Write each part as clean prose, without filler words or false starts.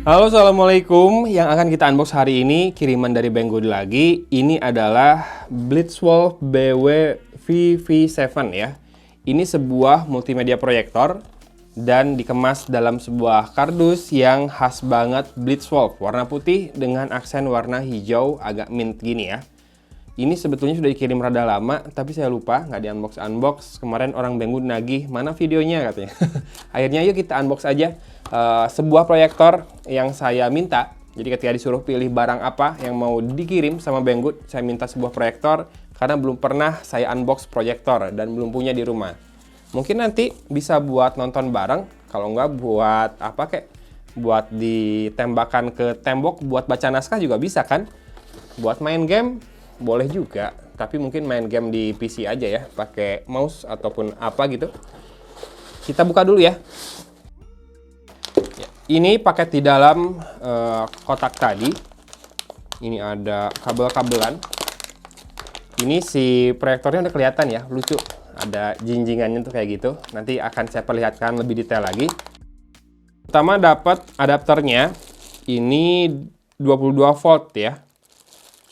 Halo, assalamualaikum. Yang akan kita unbox hari ini kiriman dari Banggood lagi. Ini adalah Blitzwolf BW VV7 ya. Ini sebuah multimedia proyektor dan dikemas dalam sebuah kardus yang khas banget Blitzwolf, warna putih dengan aksen warna hijau agak mint gini ya. Ini sebetulnya sudah dikirim rada lama, tapi saya lupa nggak di unbox. Kemarin orang Banggood nagih, mana videonya katanya. Akhirnya yuk kita unbox aja sebuah proyektor yang saya minta. Jadi ketika disuruh pilih barang apa yang mau dikirim sama Banggood, saya minta sebuah proyektor karena belum pernah saya unbox proyektor dan belum punya di rumah. Mungkin nanti bisa buat nonton bareng, kalau nggak buat apa kayak buat ditembakkan ke tembok, buat baca naskah juga bisa kan? Buat main game boleh juga, tapi mungkin main game di PC aja ya, pakai mouse ataupun apa gitu. Kita buka dulu ya. Ini paket di dalam kotak tadi. Ini ada kabel-kabelan. Ini si proyektornya udah kelihatan ya, lucu. Ada jinjingannya tuh kayak gitu. Nanti akan saya perlihatkan lebih detail lagi. Pertama dapat adapternya. Ini 22 volt ya.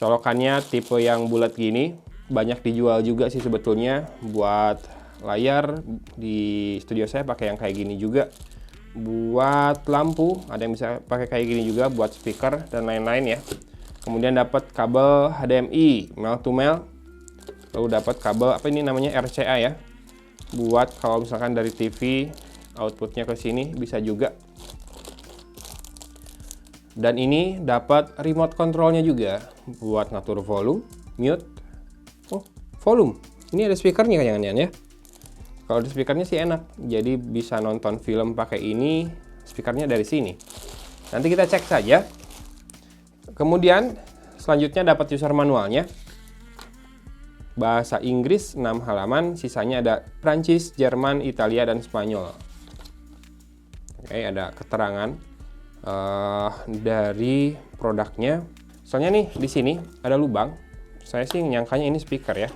Colokannya tipe yang bulat gini, banyak dijual juga sih sebetulnya buat layar. Di studio saya pakai yang kayak gini juga. Buat lampu, ada yang bisa pakai kayak gini juga buat speaker dan lain-lain ya. Kemudian dapat kabel HDMI, male to male. Lalu dapat kabel apa ini namanya RCA ya. Buat kalau misalkan dari TV outputnya ke sini bisa juga. Dan ini dapat remote controlnya juga buat ngatur volume, mute. Oh, volume. Ini ada speakernya kayaknya ya. Kalau ada speakernya sih enak. Jadi bisa nonton film pakai ini, speakernya dari sini. Nanti kita cek saja. Kemudian selanjutnya dapat user manualnya. Bahasa Inggris 6 halaman, sisanya ada Prancis, Jerman, Italia, dan Spanyol. Oke, ada keterangan dari produknya. Soalnya nih di sini ada lubang. Saya sih nyangkanya ini speaker ya.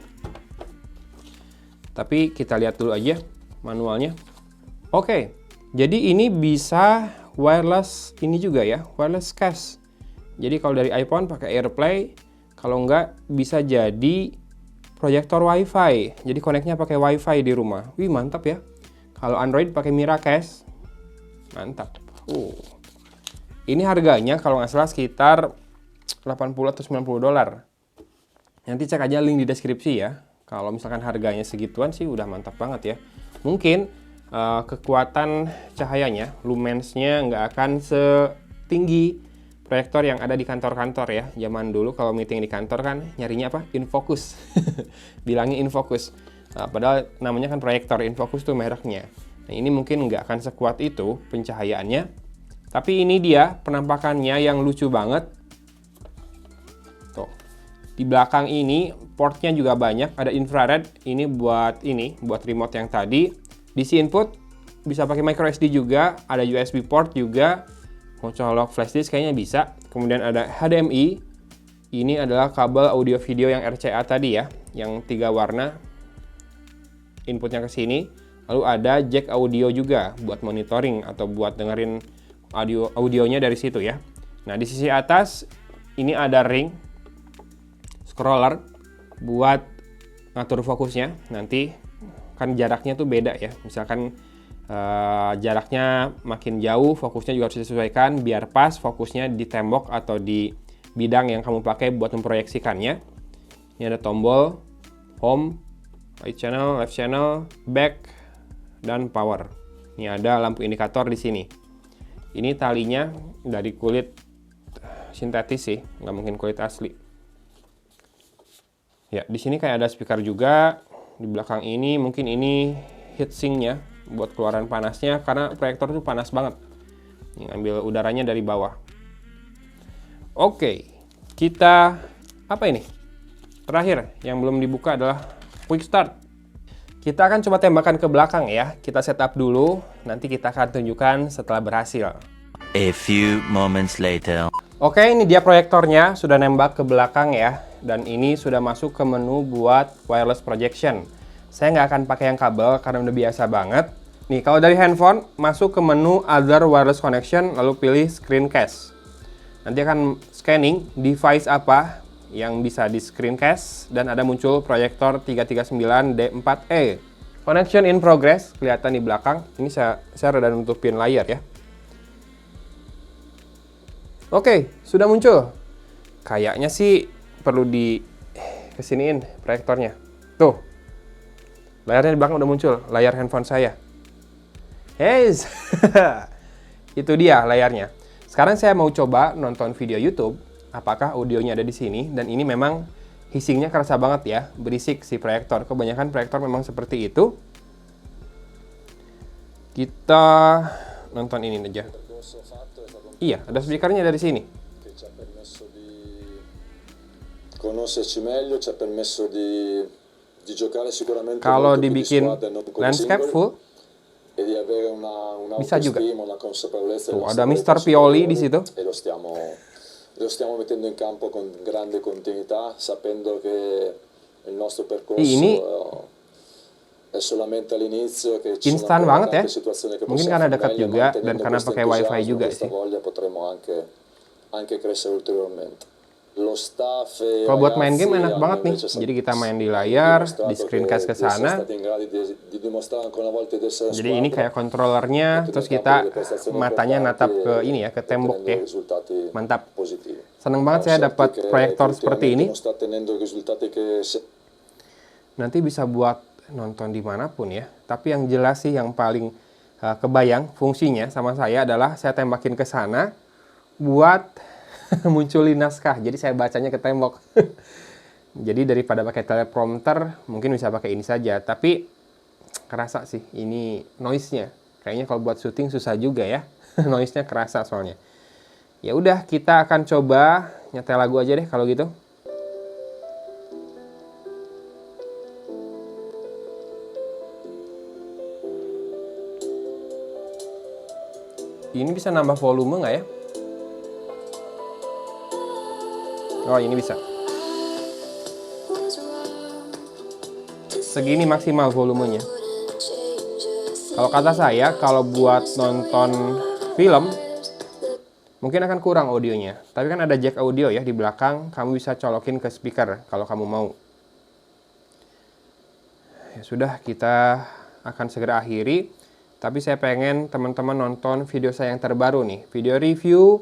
Tapi kita lihat dulu aja manualnya. Oke, jadi ini bisa wireless ini juga ya, wireless case. Jadi kalau dari iPhone pakai AirPlay, kalau enggak bisa jadi proyektor WiFi. Jadi koneknya pakai WiFi di rumah. Wih, mantap ya. Kalau Android pakai Miracast. Mantap. Ini harganya kalau nggak salah sekitar 80 atau 90 dolar. Nanti cek aja link di deskripsi ya. Kalau misalkan harganya segituan sih udah mantap banget ya. Mungkin kekuatan cahayanya, lumensnya nggak akan setinggi proyektor yang ada di kantor-kantor ya. Zaman dulu kalau meeting di kantor kan nyarinya apa? Infocus. Bilangnya Infocus. Padahal namanya kan proyektor, Infocus tuh mereknya. Nah, ini mungkin nggak akan sekuat itu pencahayaannya. Tapi ini dia penampakannya yang lucu banget. Tuh. Di belakang ini portnya juga banyak, ada infrared, ini buat remote yang tadi. DC input bisa pakai micro SD juga, ada USB port juga. Mau colok flash disk kayaknya bisa. Kemudian ada HDMI. Ini adalah kabel audio video yang RCA tadi ya, yang 3 warna. Inputnya ke sini. Lalu ada jack audio juga buat monitoring atau buat dengerin audionya dari situ ya. Nah, di sisi atas ini ada ring scroller buat ngatur fokusnya. Nanti kan jaraknya tuh beda ya. Misalkan jaraknya makin jauh, fokusnya juga harus disesuaikan biar pas fokusnya di tembok atau di bidang yang kamu pakai buat memproyeksikannya. Ini ada tombol home, right channel, left channel, back, dan power. Ini ada lampu indikator di sini. Ini talinya dari kulit sintetis sih, nggak mungkin kulit asli. Ya, di sini kayak ada speaker juga. Di belakang ini mungkin ini heatsinknya buat keluaran panasnya karena proyektor itu panas banget. Ini ambil udaranya dari bawah. Oke, kita apa ini? Terakhir yang belum dibuka adalah quick start. Kita akan coba tembakan ke belakang ya. Kita setup dulu, nanti kita akan tunjukkan setelah berhasil. A few moments later. Oke, ini dia proyektornya, sudah nembak ke belakang ya. Dan ini sudah masuk ke menu buat wireless projection. Saya nggak akan pakai yang kabel karena udah biasa banget. Nih, kalau dari handphone, masuk ke menu Other Wireless Connection, lalu pilih Screencast. Nanti akan scanning device apa yang bisa di screencast, dan ada muncul proyektor 339D4E. Connection in progress, kelihatan di belakang. Ini saya rada nutupin layar ya. Oke, sudah muncul. Kayaknya sih perlu di kesiniin proyektornya. Tuh, layarnya di belakang udah muncul, layar handphone saya. Hey, itu dia layarnya. Sekarang saya mau coba nonton video YouTube, apakah audionya ada di sini, dan ini memang hissingnya kerasa banget ya, berisik si proyektor. Kebanyakan proyektor memang seperti itu. Kita nonton ini aja. Iya, ada speakernya dari sini. Kalau dibikin landscape full, bisa juga. Tuh, ada Mr. Pioli di situ. Lo stiamo mettendo in campo con grande continuità, sapendo che il nostro percorso è solamente all'inizio, che ci sono instan banget ya. tante situazioni che Mungkin possiamo karena fare dekat meglio, juga dan mantenendo karena questo pakai wifi entusiasmo, juga questa sih. voglia, potremo anche credere ulteriormente. Lo staff e Kalau buat main ragazzi game enak hanno banget nih. invece Jadi kita main di layar, dimostrato di screencast ke di essere sana. stati in grado di dimostrare ancora una volta di essere Jadi ini squadra. kayak kontrolernya, terus kita matanya natap ke ini ya, ke tembok ya. Mantap. Seneng banget saya dapat proyektor seperti ini. Nanti bisa buat nonton dimanapun ya. Tapi yang jelas sih yang paling kebayang fungsinya sama saya adalah saya tembakin ke sana buat munculin naskah. Jadi saya bacanya ke tembok. Jadi daripada pakai teleprompter, mungkin bisa pakai ini saja. Tapi kerasa sih ini noise-nya. Kayaknya kalau buat syuting susah juga ya. Noise-nya kerasa soalnya. Ya udah, kita akan coba nyetel lagu aja deh kalau gitu. Ini bisa nambah volume nggak ya? Oh, ini bisa. Segini maksimal volumenya. Kalau kata saya, kalau buat nonton film, mungkin akan kurang audionya. Tapi kan ada jack audio ya di belakang, kamu bisa colokin ke speaker kalau kamu mau. Ya sudah, kita akan segera akhiri. Tapi saya pengen teman-teman nonton video saya yang terbaru nih. Video review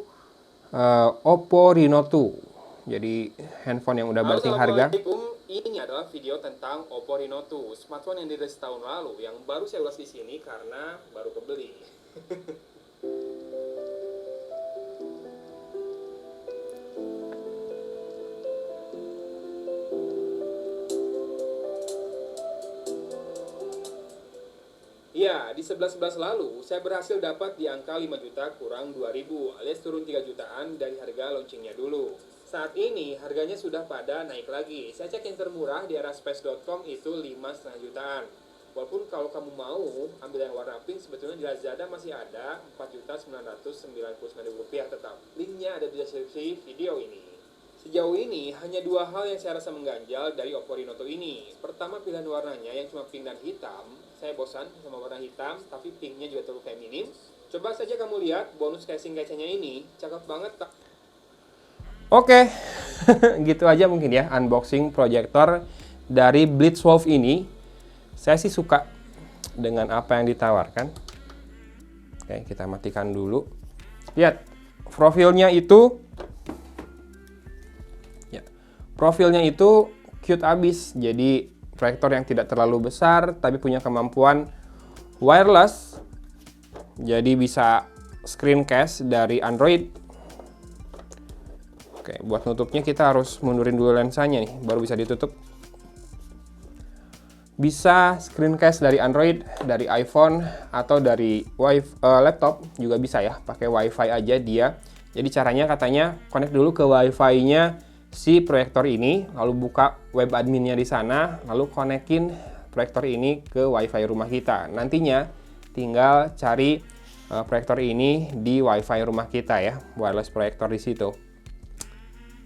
Oppo Reno 2. Jadi handphone yang udah banting harga. Ini adalah video tentang Oppo Reno 2, smartphone yang dirilis tahun lalu, yang baru saya ulas di sini karena baru kebeli. Ya, di 11-11 lalu, saya berhasil dapat di angka 5 juta kurang 2.000, alias turun 3 jutaan dari harga launchingnya dulu. Saat ini, harganya sudah pada naik lagi. Saya cek yang termurah di araspace.com itu 5,5 jutaan. Walaupun kalau kamu mau ambil yang warna pink, sebetulnya di Lazada masih ada 4.999.000 rupiah tetap. Linknya ada di deskripsi video ini. Sejauh ini, hanya dua hal yang saya rasa mengganjal dari Oppo Reno 2 ini. Pertama, pilihan warnanya yang cuma pink dan hitam. Saya bosan sama warna hitam, tapi pinknya juga terlalu feminim. Coba saja kamu lihat bonus casing-casingnya ini, cakep banget. Oke, gitu aja mungkin ya unboxing proyektor dari Blitzwolf ini. Saya sih suka dengan apa yang ditawarkan. Oke, kita matikan dulu. Lihat, profilnya itu cute abis. Jadi proyektor yang tidak terlalu besar tapi punya kemampuan wireless. Jadi bisa screencast dari Android. Oke, buat nutupnya kita harus mundurin dulu lensanya nih, baru bisa ditutup. Bisa screencast dari Android, dari iPhone, atau dari laptop juga bisa ya, pakai WiFi aja dia. Jadi caranya katanya connect dulu ke WiFi-nya si proyektor ini, lalu buka web adminnya di sana, lalu konekin proyektor ini ke WiFi rumah kita. Nantinya tinggal cari proyektor ini di WiFi rumah kita ya, wireless proyektor di situ.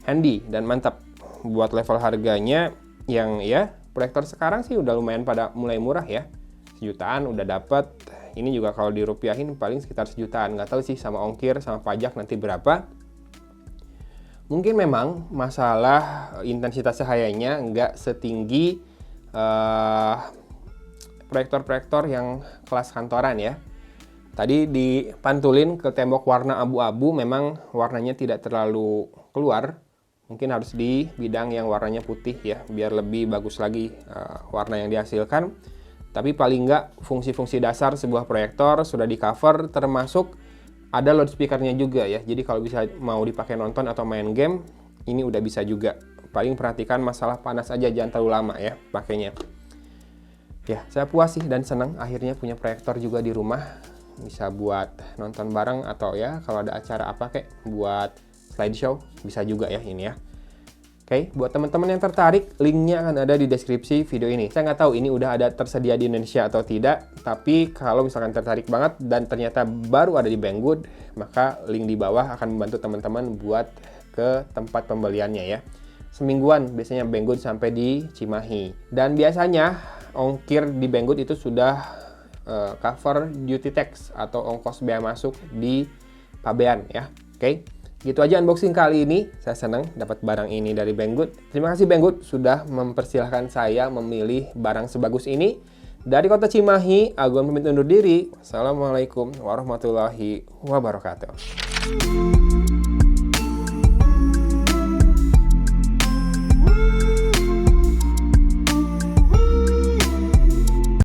Handy dan mantap. Buat level harganya yang ya proyektor sekarang sih udah lumayan pada mulai murah ya. Sejutaan udah dapet. Ini juga kalau dirupiahin paling sekitar sejutaan. Nggak tahu sih sama ongkir, sama pajak nanti berapa. Mungkin memang masalah intensitas cahayanya nggak setinggi proyektor-proyektor yang kelas kantoran ya. Tadi dipantulin ke tembok warna abu-abu, memang warnanya tidak terlalu keluar. Mungkin harus di bidang yang warnanya putih ya, biar lebih bagus lagi warna yang dihasilkan. Tapi paling nggak fungsi-fungsi dasar sebuah proyektor sudah di cover, termasuk ada loudspeakernya juga ya. Jadi kalau bisa mau dipakai nonton atau main game, ini udah bisa juga. Paling perhatikan masalah panas aja, jangan terlalu lama ya pakainya. Ya, saya puas sih dan senang akhirnya punya proyektor juga di rumah. Bisa buat nonton bareng atau ya kalau ada acara apa kayak buat slideshow bisa juga ya ini ya. Oke, buat teman-teman yang tertarik, linknya akan ada di deskripsi video ini. Saya nggak tahu ini udah ada tersedia di Indonesia atau tidak, tapi kalau misalkan tertarik banget dan ternyata baru ada di Banggood, maka link di bawah akan membantu teman-teman buat ke tempat pembeliannya ya. Semingguan biasanya Banggood sampai di Cimahi. Dan biasanya ongkir di Banggood itu sudah cover duty tax atau ongkos bea masuk di pabean ya. Oke. Gitu aja unboxing kali ini. Saya senang dapat barang ini dari Banggood. Terima kasih Banggood sudah mempersilahkan saya memilih barang sebagus ini. Dari kota Cimahi, Agun pamit undur diri. Wassalamualaikum warahmatullahi wabarakatuh.